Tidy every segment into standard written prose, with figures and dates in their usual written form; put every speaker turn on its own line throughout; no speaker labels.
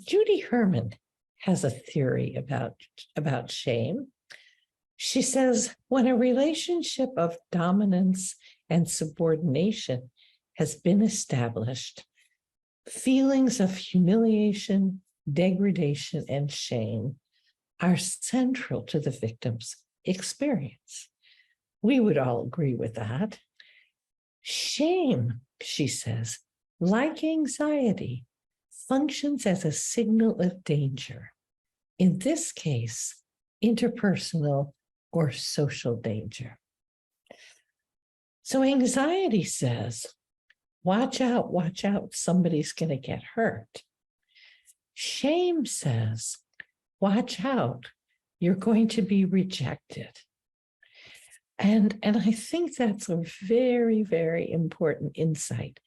Judith Herman has a theory about shame. She says, when a relationship of dominance and subordination has been established, feelings of humiliation, degradation, and shame are central to the victim's experience. We would all agree with that. Shame, she says, like anxiety, functions as a signal of danger. In this case, interpersonal or social danger. So anxiety says, watch out, somebody's going to get hurt. Shame says, watch out, you're going to be rejected. And I think that's a very, very important insight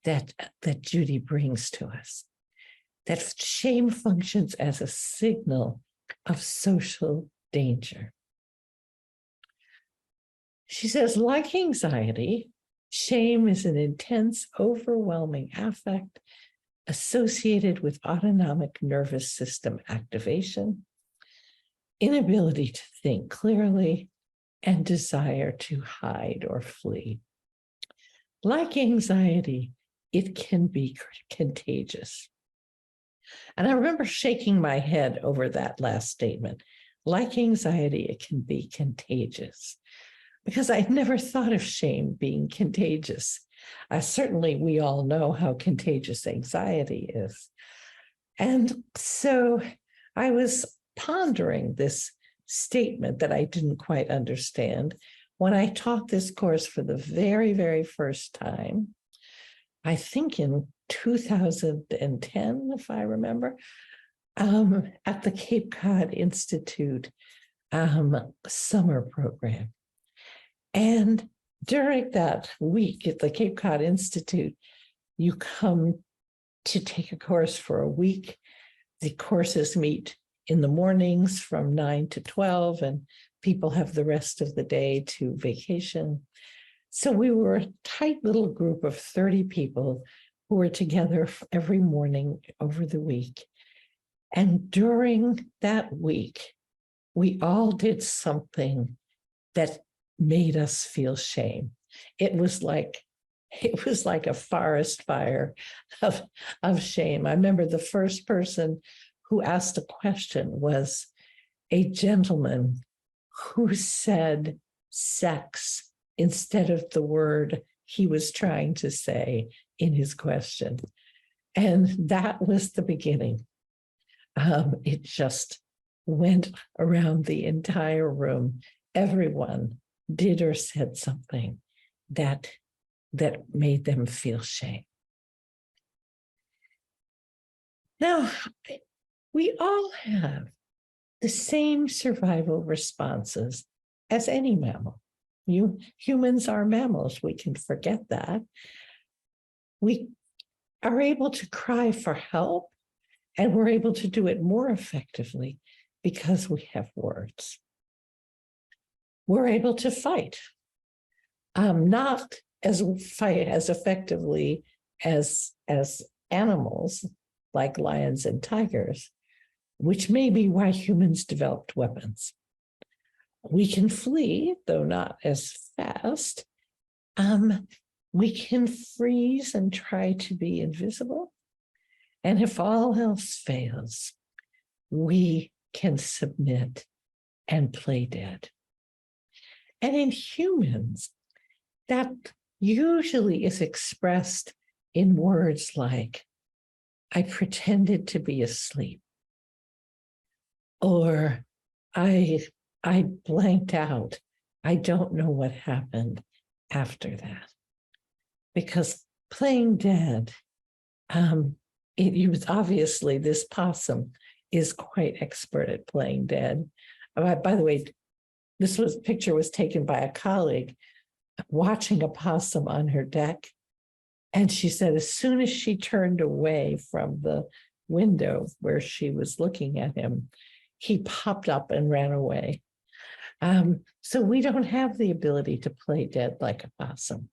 that Judy brings to us, that shame functions as a signal of social danger. She says, like anxiety, shame is an intense, overwhelming affect associated with autonomic nervous system activation, inability to think clearly, and desire to hide or flee. Like anxiety, it can be contagious. And I remember shaking my head over that last statement. Like anxiety, it can be contagious. Because I'd never thought of shame being contagious. Certainly, we all know how contagious anxiety is. And so I was pondering this statement that I didn't quite understand when I taught this course for the very, very first time, I think in 2010, if I remember, at the Cape Cod Institute summer program. And during that week at the Cape Cod Institute, you come to take a course for a week. The courses meet in the mornings from 9 to 12, and people have the rest of the day to vacation. So we were a tight little group of 30 people who were together every morning over the week. And during that week, we all did something that made us feel shame. It was like a forest fire of shame. I remember the first person who asked a question was a gentleman who said sex instead of the word he was trying to say in his question. And that was the beginning. It just went around the entire room. Everyone did or said something that made them feel shame. Now, we all have the same survival responses as any mammal. Humans are mammals, we can forget that. We are able to cry for help, and we're able to do it more effectively because we have words. We're able to fight, not as effectively as animals like lions and tigers, which may be why humans developed weapons. We can flee, though not as fast. We can freeze and try to be invisible. And if all else fails, we can submit and play dead. And in humans, that usually is expressed in words like, I pretended to be asleep, or I blanked out. I don't know what happened after that. Because playing dead, it was obviously this possum is quite expert at playing dead. By the way, this picture was taken by a colleague watching a possum on her deck. And she said, as soon as she turned away from the window where she was looking at him, he popped up and ran away. So we don't have the ability to play dead like a possum.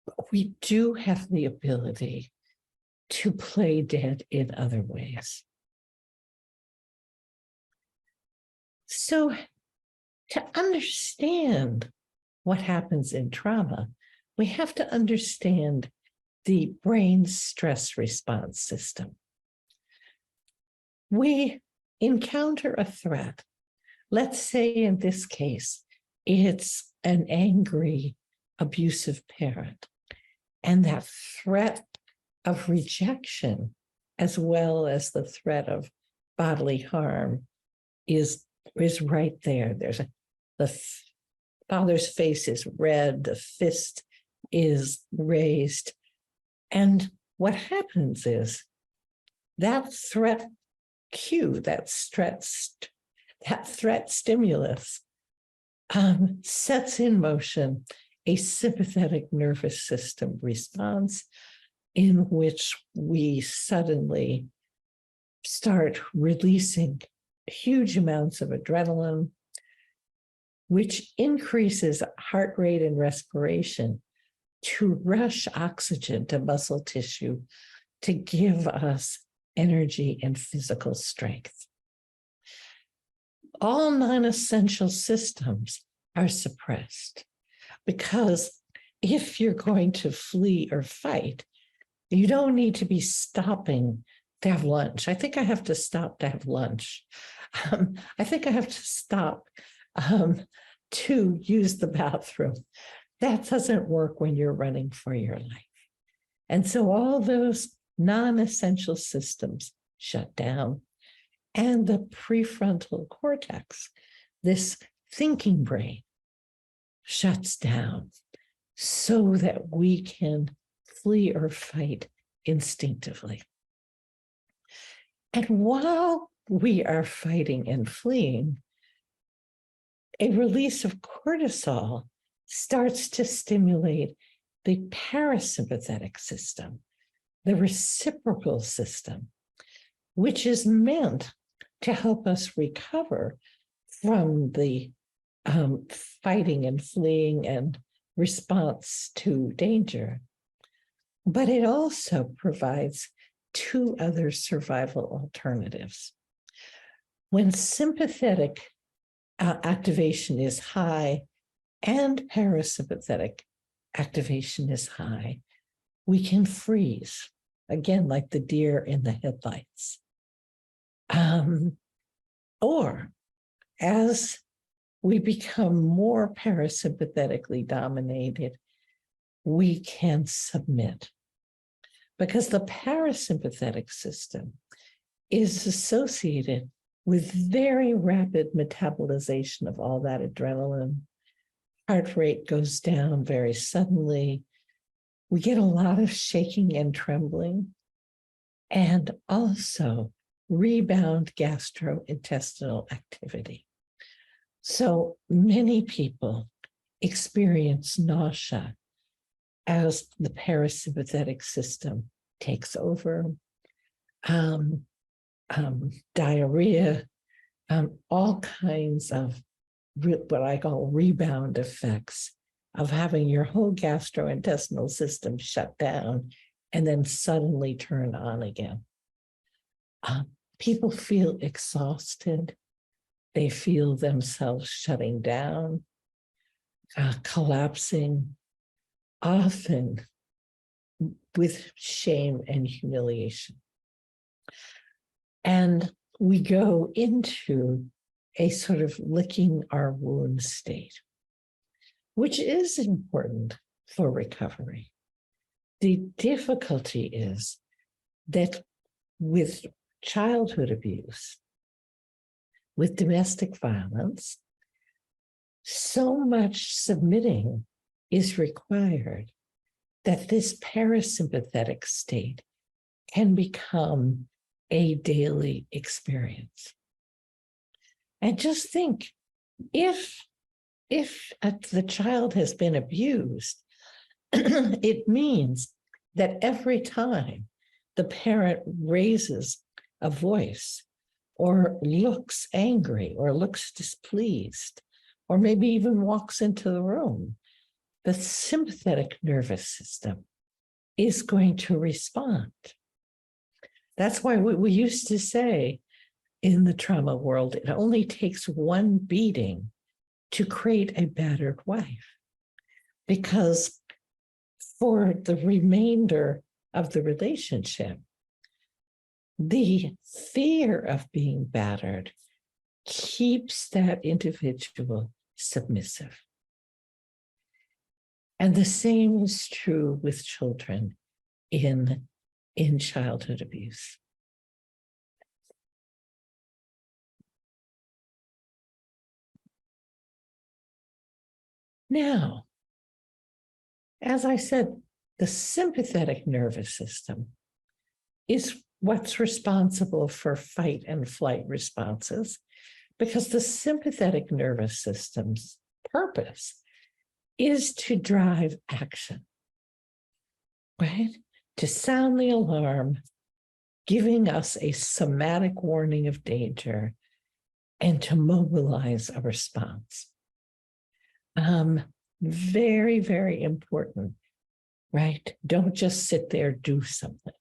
But we do have the ability to play dead in other ways. So to understand what happens in trauma, we have to understand the brain's stress response system. We encounter a threat. Let's say in this case, it's an angry, abusive parent. And that threat of rejection, as well as the threat of bodily harm, is right there. The father's face is red, the fist is raised. And what happens is that threat cue, that threat stimulus sets in motion a sympathetic nervous system response in which we suddenly start releasing huge amounts of adrenaline, which increases heart rate and respiration to rush oxygen to muscle tissue to give us energy and physical strength. All non-essential systems are suppressed because if you're going to flee or fight, you don't need to be stopping to have lunch. I think I have to stop to have lunch. I think I have to stop to use the bathroom. That doesn't work when you're running for your life. And so all those non-essential systems shut down, and the prefrontal cortex, this thinking brain, shuts down so that we can flee or fight instinctively. And while we are fighting and fleeing, a release of cortisol starts to stimulate the parasympathetic system, the reciprocal system, which is meant to help us recover from the fighting and fleeing and response to danger. But it also provides two other survival alternatives. When sympathetic activation is high and parasympathetic activation is high, we can freeze, again, like the deer in the headlights. Or as we become more parasympathetically dominated, we can submit. Because the parasympathetic system is associated with very rapid metabolization of all that adrenaline. Heart rate goes down very suddenly. We get a lot of shaking and trembling, and also rebound gastrointestinal activity. So many people experience nausea as the parasympathetic system takes over, diarrhea, all kinds of what I call rebound effects of having your whole gastrointestinal system shut down and then suddenly turn on again. People feel exhausted. They feel themselves shutting down, collapsing, often with shame and humiliation. And we go into a sort of licking our wounds state, which is important for recovery. The difficulty is that with childhood abuse, with domestic violence, so much submitting is required that this parasympathetic state can become a daily experience. And just think, if the child has been abused, it means that every time the parent raises a voice or looks angry or looks displeased, or maybe even walks into the room, the sympathetic nervous system is going to respond. That's why we used to say in the trauma world, it only takes one beating to create a battered wife. Because for the remainder of the relationship, the fear of being battered keeps that individual submissive. And the same is true with children in childhood abuse. Now, as I said, the sympathetic nervous system is what's responsible for fight and flight responses, because the sympathetic nervous system's purpose is to drive action, right? To sound the alarm, giving us a somatic warning of danger, and to mobilize a response. Very, very important, right? Don't just sit there, do something.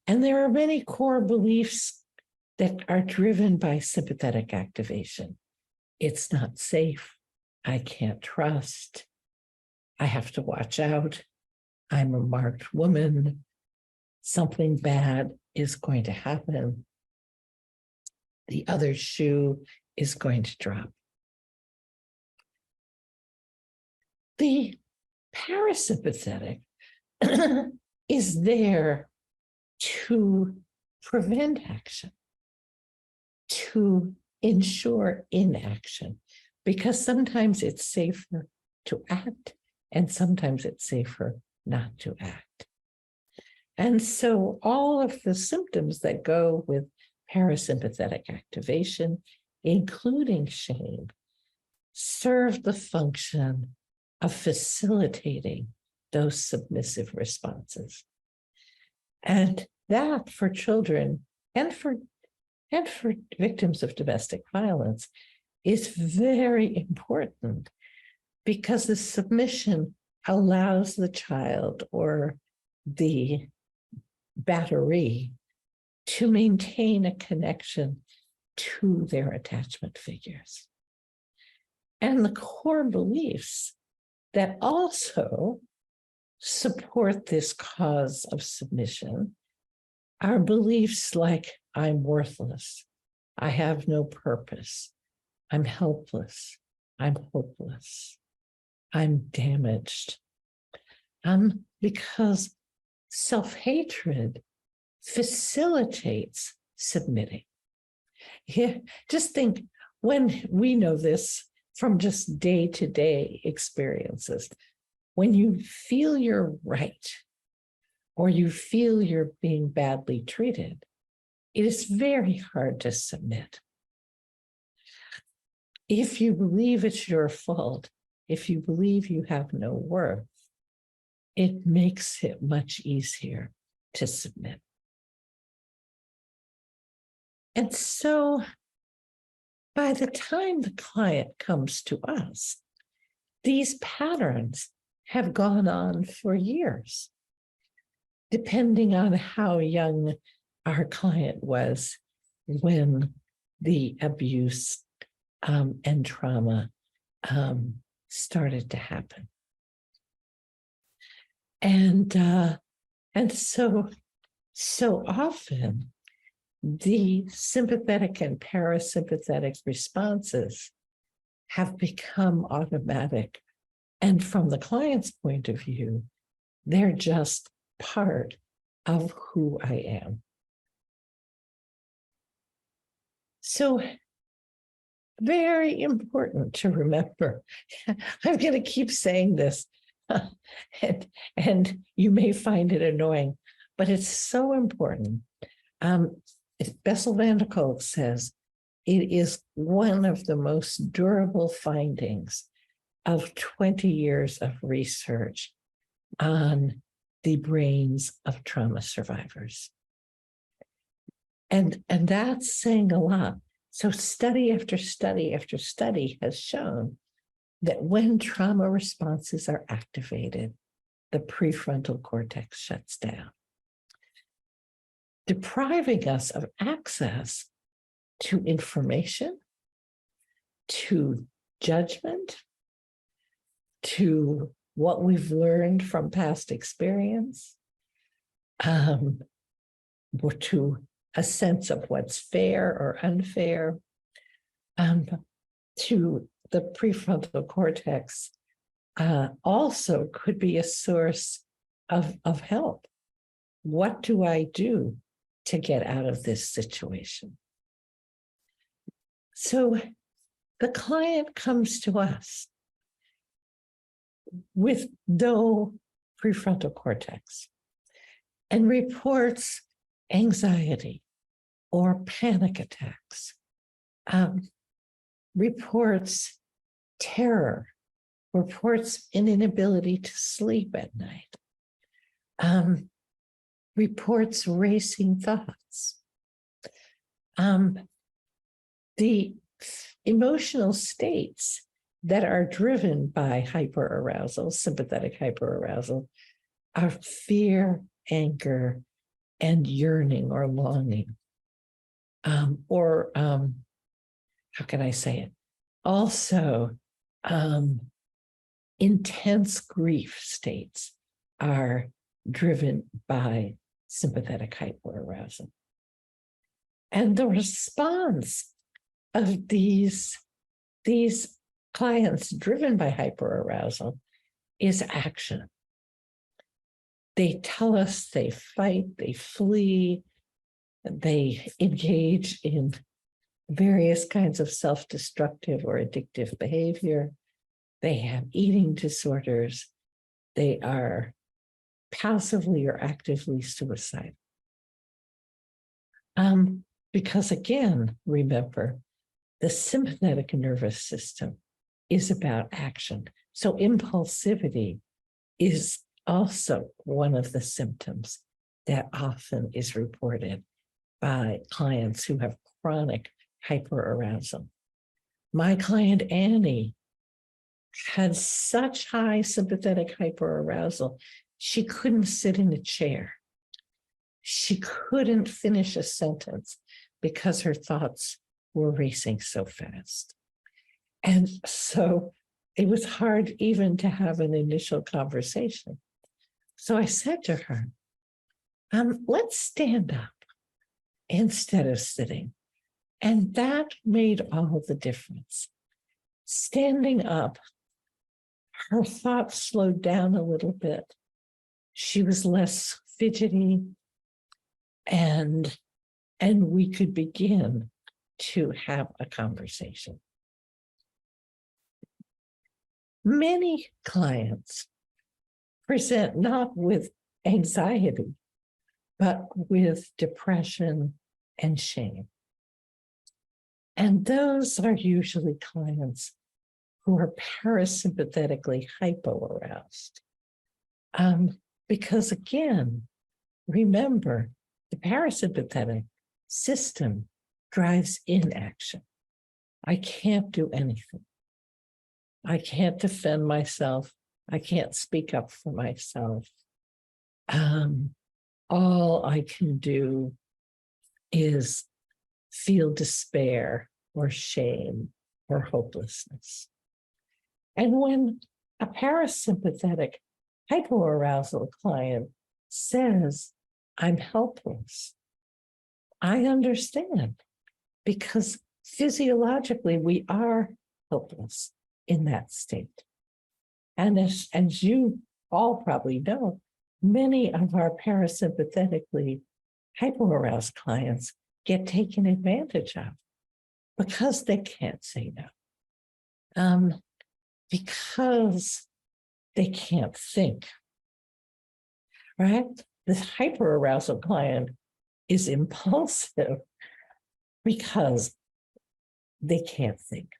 And there are many core beliefs that are driven by sympathetic activation. It's not safe. I can't trust. I have to watch out. I'm a marked woman. Something bad is going to happen. The other shoe is going to drop. The parasympathetic is there to prevent action, to ensure inaction, because sometimes it's safer to act and sometimes it's safer not to act. And so all of the symptoms that go with parasympathetic activation, including shame, serve the function of facilitating those submissive responses. And that for children and for victims of domestic violence is very important, because the submission allows the child or the battery to maintain a connection to their attachment figures. And the core beliefs that also support this cause of submission are beliefs like, I'm worthless, I have no purpose, I'm helpless, I'm hopeless, I'm damaged. Because self-hatred facilitates submitting. Here, just think, when we know this from just day-to-day experiences, when you feel you're right or you feel you're being badly treated, it is very hard to submit. If you believe it's your fault, if you believe you have no worth, it makes it much easier to submit. And so by the time the client comes to us, these patterns have gone on for years, depending on how young our client was when the abuse and trauma started to happen. And so often the sympathetic and parasympathetic responses have become automatic. And from the client's point of view, they're just part of who I am. So very important to remember. I'm going to keep saying this, and you may find it annoying, but it's so important. Bessel van der Kolk says it is one of the most durable findings of 20 years of research on the brains of trauma survivors. And that's saying a lot. So study after study after study has shown that when trauma responses are activated, the prefrontal cortex shuts down. depriving us of access to information, to judgment, to what we've learned from past experience, to a sense of what's fair or unfair, to the prefrontal cortex, also could be a source of help. What do I do to get out of this situation? So the client comes to us with no prefrontal cortex and reports anxiety or panic attacks, reports terror, reports an inability to sleep at night, reports racing thoughts. The emotional states that are driven by hyperarousal, sympathetic hyperarousal, are fear, anger, and yearning or longing. How can I say it? Also, intense grief states are driven by sympathetic hyperarousal. And the response of these clients driven by hyperarousal is action. They tell us they fight, they flee, they engage in various kinds of self-destructive or addictive behavior. They have eating disorders. They are passively or actively suicidal. Because again, remember, the sympathetic nervous system is about action. So impulsivity is also one of the symptoms that often is reported by clients who have chronic hyperarousal. My client Annie had such high sympathetic hyperarousal, she couldn't sit in a chair. She couldn't finish a sentence because her thoughts were racing so fast. And so it was hard even to have an initial conversation. So I said to her, let's stand up instead of sitting. And that made all the difference. Standing up, her thoughts slowed down a little bit. She was less fidgety, and we could begin to have a conversation. Many clients present not with anxiety, but with depression and shame. And those are usually clients who are parasympathetically hypoaroused. Because again, remember, the parasympathetic system drives inaction. I can't do anything. I can't defend myself. I can't speak up for myself. All I can do is feel despair or shame or hopelessness. And when a parasympathetic hypoarousal client says, I'm helpless, I understand, because physiologically we are helpless in that state. And as you all probably know, many of our parasympathetically hypoaroused clients get taken advantage of because they can't say no, because they can't think, right? This hyperarousal client is impulsive because they can't think.